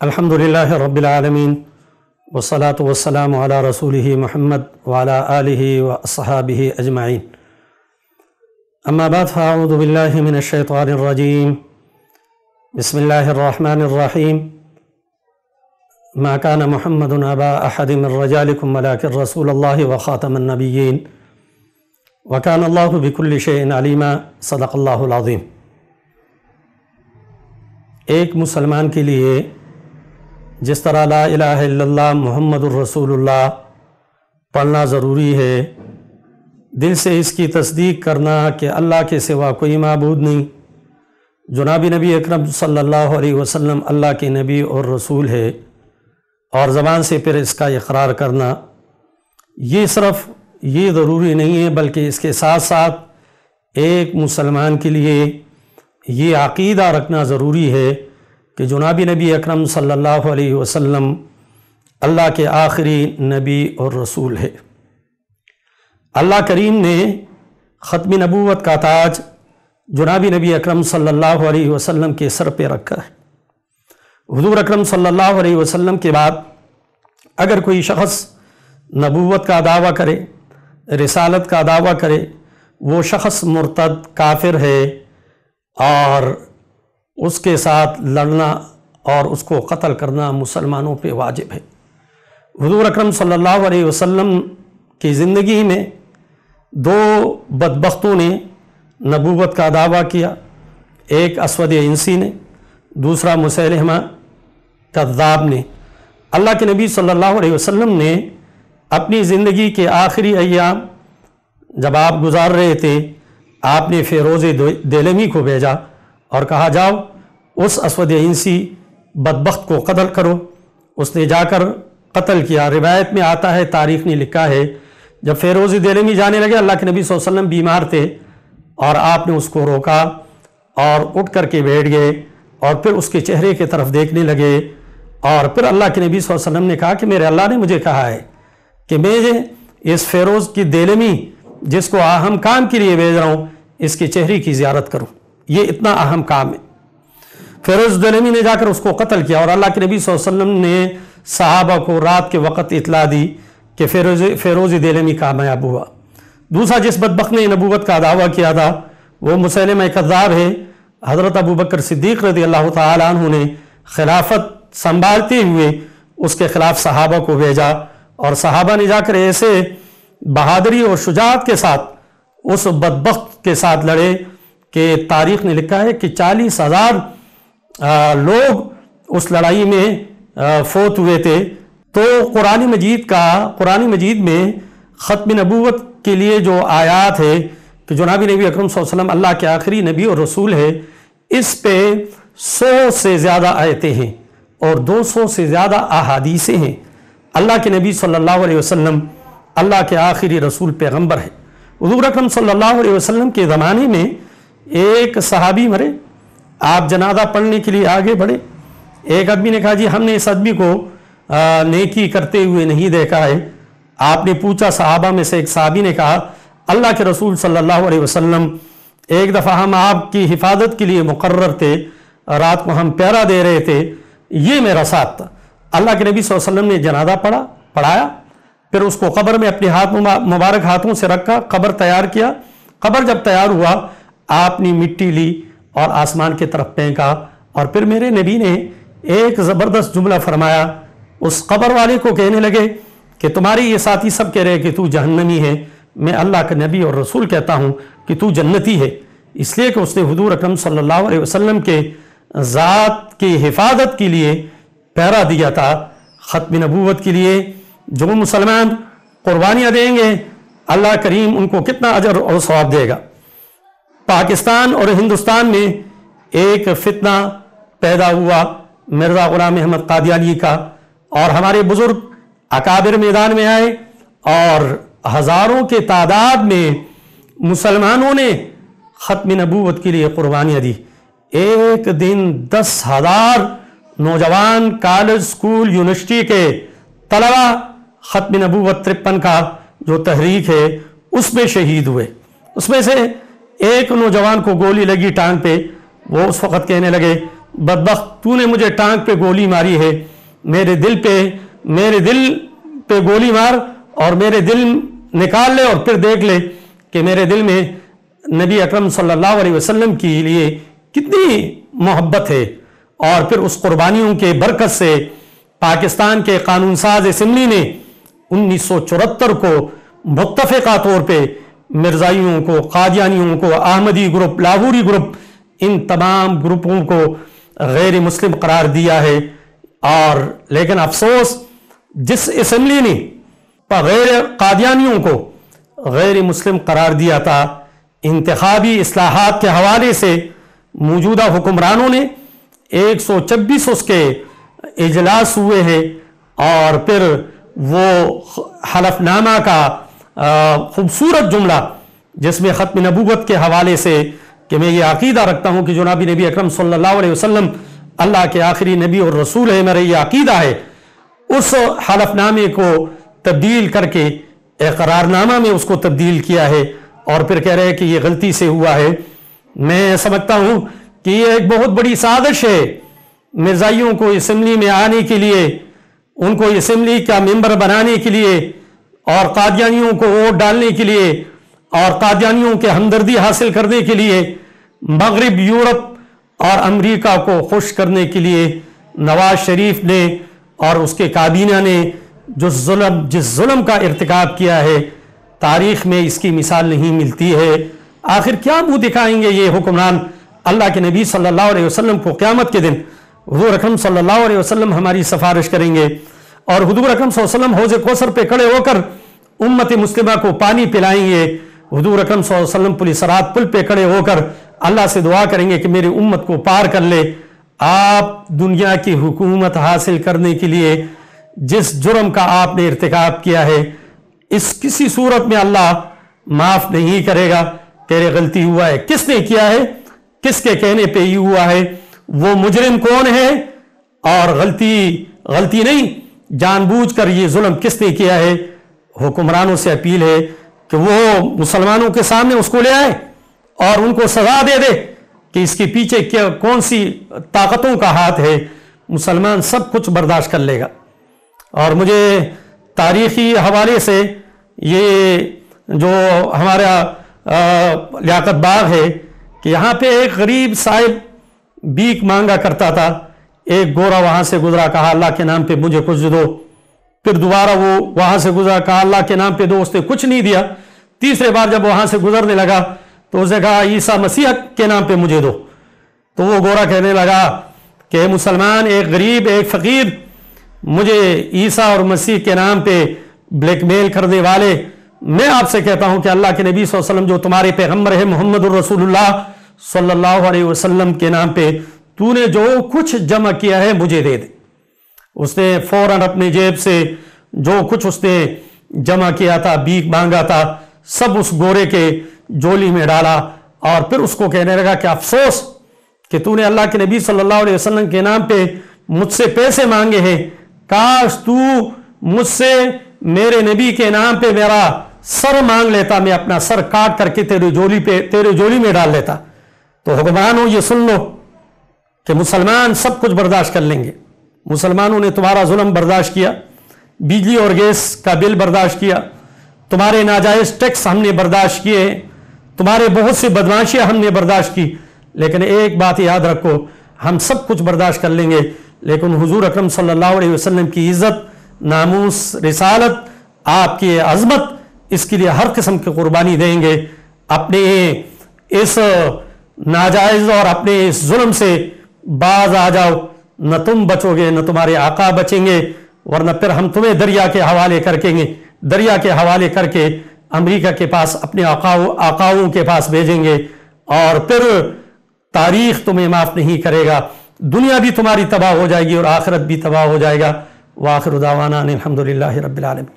الحمدللہ رب العالمین والصلاة والسلام علی رسولہ محمد وعلی آلہ واصحابہ اجمعین. اما بعد فاعوذ باللہ من الشیطان الرجیم. بسم اللہ الرحمن الرحیم. ما كان محمد ابا احد من رجالکم ولکن رسول اللہ وخاتم النبیین وکان اللہ بکل شیء علیما. صدق اللہ العظیم. ایک مسلمان کے لیے جس طرح لا الہ الا اللہ محمد الرسول اللہ پڑھنا ضروری ہے، دل سے اس کی تصدیق کرنا کہ اللہ کے سوا کوئی معبود نہیں، جناب نبی اکرم صلی اللہ علیہ وسلم اللہ کے نبی اور رسول ہے، اور زبان سے پھر اس کا اقرار کرنا، یہ صرف یہ ضروری نہیں ہے بلکہ اس کے ساتھ ساتھ ایک مسلمان کے لیے یہ عقیدہ رکھنا ضروری ہے کہ جناب نبی اکرم صلی اللہ علیہ وسلم اللہ کے آخری نبی اور رسول ہے. اللہ کریم نے ختم نبوت کا تاج جناب نبی اکرم صلی اللہ علیہ وسلم کے سر پہ رکھا ہے. حضور اکرم صلی اللہ علیہ وسلم کے بعد اگر کوئی شخص نبوت کا دعویٰ کرے، رسالت کا دعویٰ کرے، وہ شخص مرتد کافر ہے اور اس کے ساتھ لڑنا اور اس کو قتل کرنا مسلمانوں پہ واجب ہے. حضور اکرم صلی اللہ علیہ وسلم کی زندگی میں دو بدبختوں نے نبوت کا دعویٰ کیا، ایک اسود عنسی نے، دوسرا مسیلمہ کذاب نے. اللہ کے نبی صلی اللہ علیہ وسلم نے اپنی زندگی کے آخری ایام جب آپ گزار رہے تھے، آپ نے فیروز دیلمی کو بھیجا اور کہا جاؤ اس اسود عنسی بدبخت کو قتل کرو. اس نے جا کر قتل کیا. روایت میں آتا ہے، تاریخ نے لکھا ہے، جب فیروز دیلمی جانے لگے اللہ کے نبی صلی اللہ علیہ وسلم بیمار تھے اور آپ نے اس کو روکا اور اٹھ کر کے بیٹھ گئے اور پھر اس کے چہرے کی طرف دیکھنے لگے، اور پھر اللہ کے نبی صلی اللہ علیہ وسلم نے کہا کہ میرے اللہ نے مجھے کہا ہے کہ میں اس فیروز کی دیلمی جس کو اہم کام کے لیے بھیج رہا ہوں اس کے چہرے کی زیارت کروں، یہ اتنا اہم کام ہے. فیروز دیلمی نے جا کر اس کو قتل کیا اور اللہ کے نبی صلی اللہ علیہ وسلم نے صحابہ کو رات کے وقت اطلاع دی کہ فیروز دیلمی کامیاب ہوا. دوسرا جس بدبخت نے نبوت کا دعویٰ کیا تھا وہ مسیلمہ کذاب ہے. حضرت ابوبکر صدیق رضی اللہ تعالی عنہ نے خلافت سنبھالتے ہوئے اس کے خلاف صحابہ کو بھیجا اور صحابہ نے جا کر ایسے بہادری اور شجاعت کے ساتھ اس بدبخت کے ساتھ لڑے کہ تاریخ نے لکھا ہے کہ 40,000 لوگ اس لڑائی میں فوت ہوئے تھے. تو قرآن مجید میں ختم نبوت کے لیے جو آیات ہے کہ جناب نبی اکرم صلی اللہ علیہ وسلم اللہ کے آخری نبی اور رسول ہے، اس پہ 100 سے زیادہ آیتیں ہیں اور 200 سے زیادہ احادیثیں ہیں. اللہ کے نبی صلی اللہ علیہ وسلم اللہ کے آخری رسول پیغمبر ہے. حضور اکرم صلی اللہ علیہ وسلم کے زمانے میں ایک صحابی مرے، آپ جنازہ پڑھنے کے لیے آگے بڑھے. ایک آدمی نے کہا جی ہم نے اس آدمی کو نیکی کرتے ہوئے نہیں دیکھا ہے. آپ نے پوچھا، صحابہ میں سے ایک صحابی نے کہا اللہ کے رسول صلی اللہ علیہ وسلم ایک دفعہ ہم آپ کی حفاظت کے لیے مقرر تھے، رات کو ہم پہرا دے رہے تھے، یہ میرا ساتھ تھا. اللہ کے نبی صلی اللہ علیہ وسلم نے جنازہ پڑھایا، پھر اس کو قبر میں اپنے مبارک ہاتھوں سے رکھا، قبر تیار کیا. قبر جب تیار ہوا آپ نے مٹی لی اور آسمان کی طرف پھینکا، اور پھر میرے نبی نے ایک زبردست جملہ فرمایا. اس قبر والے کو کہنے لگے کہ تمہارے یہ ساتھی سب کہہ رہے کہ تو جہنمی ہے، میں اللہ کا نبی اور رسول کہتا ہوں کہ تو جنتی ہے. اس لیے کہ اس نے حضور اکرم صلی اللہ علیہ وسلم کے ذات کی حفاظت کے لیے پہرا دیا تھا. ختم نبوت کے لیے جو مسلمان قربانیاں دیں گے اللہ کریم ان کو کتنا اجر اور ثواب دے گا. پاکستان اور ہندوستان میں ایک فتنہ پیدا ہوا مرزا غلام احمد قادیانی کا، اور ہمارے بزرگ اکابر میدان میں آئے اور ہزاروں کے تعداد میں مسلمانوں نے ختم نبوت کے لیے قربانیاں دی. ایک دن 10,000 نوجوان کالج، اسکول، یونیورسٹی کے طلبہ ختم نبوت 53 کا جو تحریک ہے اس میں شہید ہوئے۔ اس میں سے ایک نوجوان کو گولی لگی ٹانگ پہ، وہ اس وقت کہنے لگے بدبخت تو نے مجھے ٹانگ پہ گولی ماری ہے، میرے دل پہ گولی مار اور میرے دل نکال لے اور پھر دیکھ لے کہ میرے دل میں نبی اکرم صلی اللہ علیہ وسلم کے لیے کتنی محبت ہے۔ اور پھر اس قربانیوں کے برکت سے پاکستان کے قانون ساز اسمبلی نے 1974 کو متفقہ طور پہ مرزائیوں کو، قادیانیوں کو، احمدی گروپ، لاہوری گروپ، ان تمام گروپوں کو غیر مسلم قرار دیا ہے۔ اور لیکن افسوس جس اسمبلی نے غیر قادیانیوں کو غیر مسلم قرار دیا تھا، انتخابی اصلاحات کے حوالے سے موجودہ حکمرانوں نے 126 اس کے اجلاس ہوئے ہیں، اور پھر وہ حلف نامہ کا خوبصورت جملہ جس میں ختم نبوت کے حوالے سے کہ میں یہ عقیدہ رکھتا ہوں کہ جناب نبی اکرم صلی اللہ علیہ وسلم اللہ کے آخری نبی اور رسول ہے، میرا یہ عقیدہ ہے، اس حلف نامے کو تبدیل کر کے اقرار نامہ میں اس کو تبدیل کیا ہے، اور پھر کہہ رہے ہیں کہ یہ غلطی سے ہوا ہے۔ میں سمجھتا ہوں کہ یہ ایک بہت بڑی سازش ہے مرزائیوں کو اسمبلی میں آنے کے لیے، ان کو اسمبلی کا ممبر بنانے کے لیے، اور قادیانیوں کو ووٹ ڈالنے کے لیے، اور قادیانیوں کے ہمدردی حاصل کرنے کے لیے، مغرب، یورپ اور امریکہ کو خوش کرنے کے لیے نواز شریف نے اور اس کے کابینہ نے جس ظلم کا ارتکاب کیا ہے، تاریخ میں اس کی مثال نہیں ملتی ہے۔ آخر کیا منہ دکھائیں گے یہ حکمران اللہ کے نبی صلی اللہ علیہ وسلم کو؟ قیامت کے دن حضور اکرم صلی اللہ علیہ وسلم ہماری سفارش کریں گے، اور حضور اکرم صلی اللہ علیہ وسلم حوض کوثر پہ کھڑے ہو کر امت مسلمہ کو پانی پلائیں گے۔ حضور اکرم صلی اللہ علیہ وسلم پل صراط پل پہ کھڑے ہو کر اللہ سے دعا کریں گے کہ میری امت کو پار کر لے۔ آپ دنیا کی حکومت حاصل کرنے کے لیے جس جرم کا آپ نے ارتکاب کیا ہے، اس کسی صورت میں اللہ معاف نہیں کرے گا۔ تیرے غلطی ہوا ہے، کس نے کیا ہے، کس کے کہنے پہ یہ ہوا ہے، وہ مجرم کون ہے، اور غلطی نہیں جان بوجھ کر یہ ظلم کس نے کیا ہے۔ حکمرانوں سے اپیل ہے کہ وہ مسلمانوں کے سامنے اس کو لے آئے اور ان کو سزا دے دے کہ اس کے پیچھے کون سی طاقتوں کا ہاتھ ہے۔ مسلمان سب کچھ برداشت کر لے گا۔ اور مجھے تاریخی حوالے سے یہ جو ہمارا لیاقت باغ ہے کہ یہاں پہ ایک غریب صاحب بھیک مانگا کرتا تھا، ایک گورا وہاں سے گزرا، کہا اللہ کے نام پہ مجھے کچھ دو، پھر دوبارہ وہ وہاں سے گزرا، کہا اللہ کے نام پہ دو، اس نے کچھ نہیں دیا۔ تیسرے بار جب وہاں سے گزرنے لگا تو اس نے کہا عیسیٰ مسیح کے نام پہ مجھے دو۔ تو وہ گورا کہنے لگا کہ مسلمان، ایک غریب، ایک فقیر، مجھے عیسیٰ اور مسیح کے نام پہ بلیک میل کرنے والے، میں آپ سے کہتا ہوں کہ اللہ کے نبی صلی اللہ علیہ وسلم جو تمہارے پیغمبر ہے، محمد الرسول اللہ صلی اللہ علیہ وسلم کے نام پہ تو نے جو کچھ جمع کیا ہے مجھے دے دے۔ اس نے فوراً اپنے جیب سے جو کچھ اس نے جمع کیا تھا، بھیک مانگا تھا، سب اس گورے کے جولی میں ڈالا، اور پھر اس کو کہنے لگا کہ افسوس کہ تو نے اللہ کے نبی صلی اللہ علیہ وسلم کے نام پہ مجھ سے پیسے مانگے ہیں، کاش تو مجھ سے میرے نبی کے نام پہ میرا سر مانگ لیتا، میں اپنا سر کاٹ کر کے تیرے جولی میں ڈال لیتا۔ تو حکمرانوں یہ سن لو کہ مسلمان سب کچھ برداشت کر لیں گے۔ مسلمانوں نے تمہارا ظلم برداشت کیا، بجلی اور گیس کا بل برداشت کیا، تمہارے ناجائز ٹیکس ہم نے برداشت کیے، تمہارے بہت سی بدمعاشیاں ہم نے برداشت کی، لیکن ایک بات یاد رکھو، ہم سب کچھ برداشت کر لیں گے، لیکن حضور اکرم صلی اللہ علیہ وسلم کی عزت، ناموس، رسالت، آپ کی عظمت، اس کے لیے ہر قسم کی قربانی دیں گے۔ اپنے اس ناجائز اور اپنے اس ظلم سے باز آ جاؤ، نہ تم بچو گے نہ تمہارے آقا بچیں گے، ورنہ پھر ہم تمہیں دریا کے حوالے کر کے امریکہ کے پاس، اپنے آقاؤں کے پاس بھیجیں گے، اور پھر تاریخ تمہیں معاف نہیں کرے گا، دنیا بھی تمہاری تباہ ہو جائے گی اور آخرت بھی تباہ ہو جائے گا۔ وآخر دعوانا ان الحمدللہ رب العالمین۔